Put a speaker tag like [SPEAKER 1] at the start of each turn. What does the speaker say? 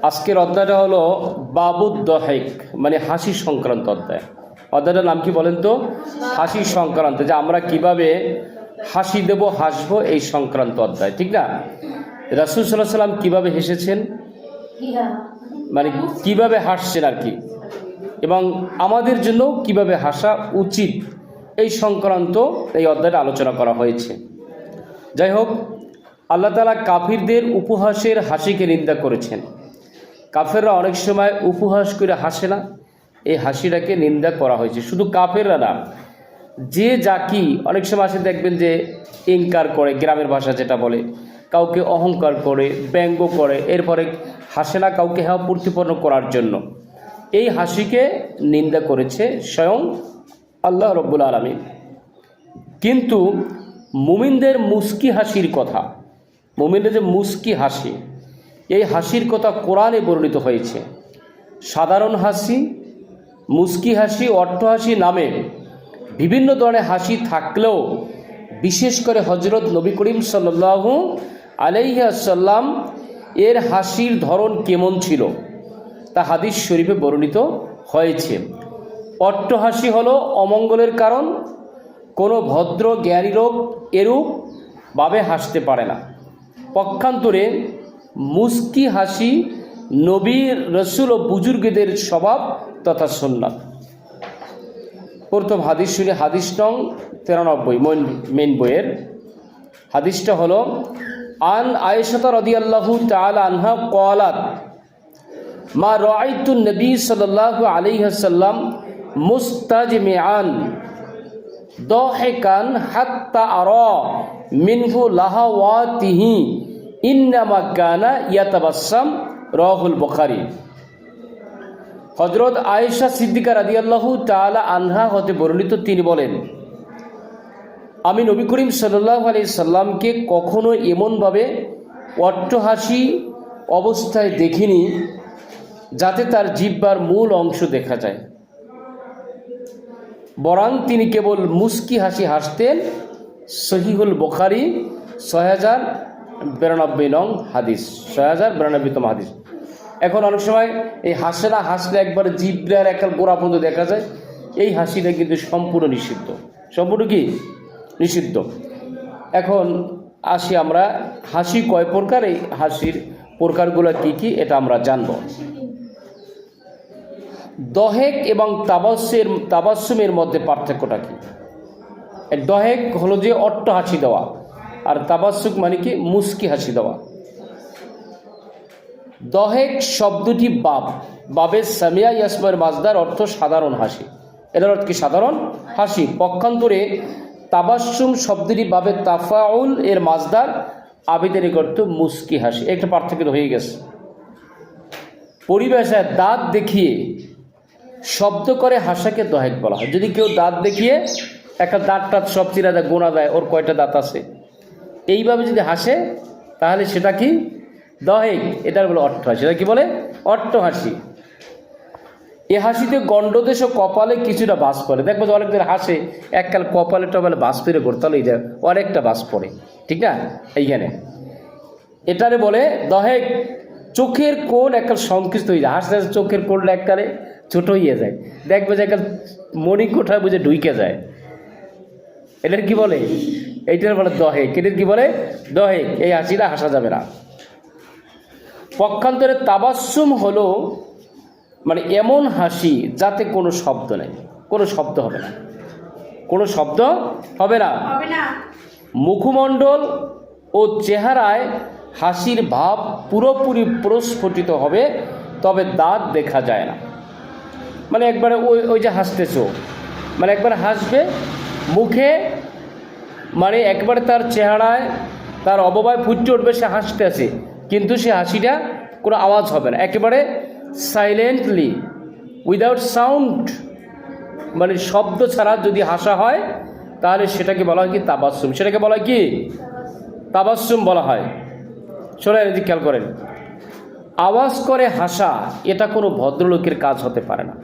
[SPEAKER 1] আজকের অধ্যায়টা হলো বাবুদ দহেক, মানে হাসি সংক্রান্ত অধ্যায়। অধ্যায়টার নাম কি বলেন তো? হাসি সংক্রান্ত, যে আমরা কিভাবে হাসি দেব, হাসবো, এই সংক্রান্ত অধ্যায়, ঠিক না? রাসূল সাল্লাল্লাহু আলাইহি সাল্লাম কিভাবে হেসেছেন, মানে কিভাবে হাসছেন আর কি, এবং আমাদের জন্য কিভাবে হাসা উচিত, এই সংক্রান্ত এই অধ্যায়টা আলোচনা করা হয়েছে। যাই হোক, আল্লাহ তাআলা কাফিরদের উপহাসের হাসিকে নিন্দা করেছেন। কাফেররা অনেক সময় উপহাস করে হাসে না, এই হাসিটাকে নিন্দা করা হয়েছে। শুধু কাফেররা না, যে জাকি অনেক সময় আসে দেখবেন যে ইনকার করে, গ্রামের ভাষা যেটা বলে, কাউকে অহংকার করে, ব্যঙ্গ করে, এরপরে হাসে না কাউকে হ্যাঁ প্রতিপন্ন করার জন্য। এই হাসিকে নিন্দা করেছে স্বয়ং আল্লাহ রব্বুল আলামিন। কিন্তু মুমিনদের মুস্কি হাসির কথা, মুমিনদের যে মুস্কি হাসি, এই হাসির কথা কোরআনে বর্ণিত হয়েছে। সাধারণ হাসি, মুস্কি হাসি, অট্টহাসি নামে বিভিন্ন ধরনের হাসি থাকলেও বিশেষ করে হযরত নবী করিম সাল্লাল্লাহু আলাইহি ওয়াসাল্লাম এর হাসির ধরন কেমন ছিল তা হাদিস শরীফে বর্ণিত হয়েছে। অট্টহাসি হলো অমঙ্গলের কারণ, কোনো ভদ্র জ্ঞানী লোক এরূপভাবে হাসতে পারে না। পক্ষান্তরে মুস্কি হাসি নবী, রসুল ও বুজুর্গদের স্বভাব তথা সুন্নাত। প্রথম হাদিস শুনে, হাদিস নং 93 মেন বইয়ের। হাদিসটা হলো আন আয়েশা রাদিয়াল্লাহু তাআলা আনহা ক্বালাত মা রাআইতু নবী সাল্লাল্লাহু আলাইহি ওয়াসাল্লাম মুস্তাজমিআন দাহিকান হাত্তা আরা মিনহু লাহাওয়াতিহি ইন্নামা কানা ইয়াতাবাসসাম, রাওয়াহুল বুখারী। হযরত আয়েশা সিদ্দিকা রাদিয়াল্লাহু তাআলা আনহা হতে বর্ণিত, তিনি বলেন, আমি নবী করিম সাল্লাল্লাহু আলাইহি সাল্লামকে কখনো এমনভাবে অট্টহাসি অবস্থায় দেখিনি যাতে তার জিহ্বার মূল অংশ দেখা যায়, বরং তিনি কেবল মুস্কি হাসি হাসতেন। সহিহুল বুখারী 6092 নং হাদিস, 6092তম হাদিস। এখন অনেক সময় এই হাসে না, হাসলে একবার জিহ্বার একাল গোড়া পর্যন্ত দেখা যায়, এই হাসিটা কিন্তু সম্পূর্ণ নিষিদ্ধ। সম্পূর্ণ কি নিষিদ্ধ। এখন আসি আমরা, হাসি কয় প্রকার, এই হাসির প্রকারগুলো কি কি এটা আমরা জানব। দহেক এবং তাবাসসুমের মধ্যে পার্থক্যটা কি? দহেক হলো যে অট্ট হাসি দেওয়া, আর তাবাসসুম মানে কি মুস্কি হাসি দেওয়া। দহেক শব্দটি বাবের সামিয়া ইয়াসমের মাজদার অর্থ সাধারণ হাসি, এটার অর্থ কি সাধারণ হাসি। পক্ষান্তরে তাবাসসুম শব্দটি বাবের তাফাউল এর মাজদার আবিদারিক অর্থ মুস্কি হাসি। একটা পার্থক্য হয়ে গেছে। পরিভাষায় দাঁত দেখিয়ে শব্দ করে হাসাকে দহেক বলা হয়। যদি কেউ দাঁত দেখিয়ে একটা দাঁতটা সব চিরা দেয়, গোনা দেয় ওর কয়টা দাঁত আছে, এইভাবে যদি হাসে তাহলে সেটা কি দহেক, এটার বলে অট্টহাসি। সেটা কি বলে? অট্টহাসি। এ হাসিতে গণ্ডদেশ ও কপালে কিছুটা বাস পড়ে। দেখবো যে অনেকদের হাসে এককাল কপালে টপালে বাস পেরে করতাল, এই যায় অনেকটা বাস পড়ে, ঠিক না? এইখানে এটারে বলে দহেক। চোখের কোণ এককাল সংকুচিত হয়ে যায়, হাসতে হাসতে চোখের কোণটা এককালে ছোট হয়ে যায়, দেখবে যে এককাল মণি কোঠায় বুঝে ঢুকে যায়। এটার কি বলে? এইটার বলে দহেক। এটার কি বলে? দহেক। এই হাসিটা হাসা যাবে না। পক্ষান্তরে তাবাসসুম হলো মানে এমন হাসি যাতে কোনো শব্দ নেই, কোনো শব্দ হবে না, কোনো শব্দ হবে না। মুখমণ্ডল ও চেহারায় হাসির ভাব পুরোপুরি প্রস্ফুটিত হবে, তবে দাঁত দেখা যায় না। মানে একবারে ওই যে হাসতেছো, মানে একবার হাসবে মুখে, মানে একবারে তার চেহারায় তার অবয়ব ফুটে উঠবে, সে হাসতে আছে, কিন্তু সে হাসিটা কোনো আওয়াজ হবে না, একেবারে সাইলেন্টলি উইদাউট সাউন্ড, মানে শব্দ ছাড়া যদি হাসা হয় তাহলে সেটাকে বলা হয় কি তাবাসসুম। সেটাকে বলা হয় কি তাবাসসুম বলা হয়। শোনেন, খেয়াল করেন, আওয়াজ করে হাসা এটা কোনো ভদ্রলোকের কাজ হতে পারে না।